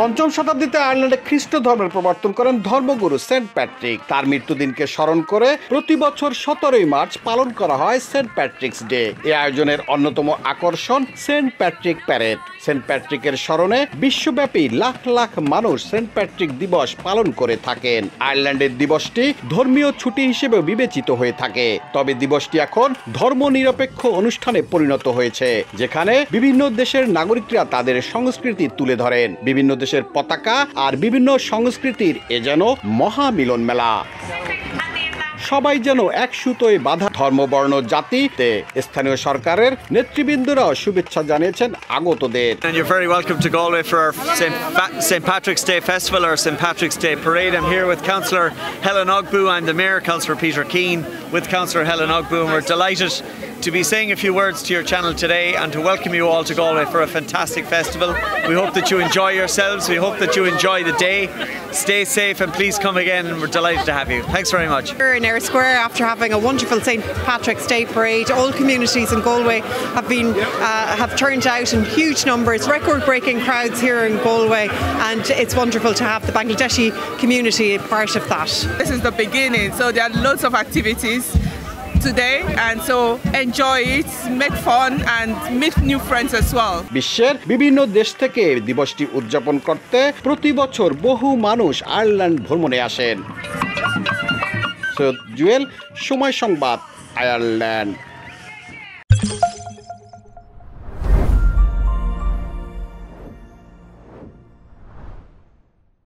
পঞ্চম শতাব্দীতে আয়ারল্যান্ডে খ্রিস্ট ধর্মের প্রবর্তন করেন ধর্মগুরু সেন্ট প্যাট্রিক। তার মৃত্যুদিনকে স্মরণ করে প্রতি বছর 17 মার্চ পালন করা হয় সেন্ট প্যাট্রিকস ডে। এই আয়োজনের অন্যতম আকর্ষণ সেন্ট প্যাট্রিক প্যারেড। সেন্ট প্যাট্রিকের স্মরণে বিশ্বব্যাপী লাখ লাখ মানুষ সেন্ট প্যাট্রিক দিবস পালন করে থাকেন। আয়ারল্যান্ডের দিবসটি ধর্মীয় ছুটি হিসেবে বিবেচিত হয়ে থাকে, তবে দিবসটি এখন ধর্মনিরপেক্ষ অনুষ্ঠানে পরিণত হয়েছে, যেখানে বিভিন্ন দেশের নাগরিকরা তাদের সংস্কৃতি তুলে ধরেন। বিভিন্ন দেশের পতাকা আর বিভিন্ন সংস্কৃতির এ যেন মহামিলন মেলা। সবাই যেন এক সুতোয় বাঁধা। ধর্ম, বর্ণ, জাতিতে স্থানীয় সরকারের নেতৃবৃন্দরাও শুভেচ্ছা জানিয়েছেন আগতদের। And you're very welcome to Galway for our St. Patrick's Day Festival, or St. Patrick's Day Parade. I'm here with Councillor Helen Ogbu. I'm the Mayor, Councillor Peter Keane, with Councillor Helen Ogbu, and we're delighted to be saying a few words to your channel today and to welcome you all to Galway for a fantastic festival. We hope that you enjoy yourselves. We hope that you enjoy the day. Stay safe and please come again, and we're delighted to have you. Thanks very much. We're in Eyre Square after having a wonderful St. Patrick's Day parade. All communities in Galway have turned out in huge numbers, record-breaking crowds here in Galway, and it's wonderful to have the Bangladeshi community part of that. This is the beginning, so there are lots of activities today, and so enjoy it, make fun and meet new friends as well. বিশ্বের বিভিন্ন দেশ থেকে দিবসটি উদযাপন করতে প্রতি বছর বহু মানুষ আয়ারল্যান্ড ভ্রমণে আসেন। সৈয়দ জুয়েল, সময় সংবাদ, আয়ারল্যান্ড।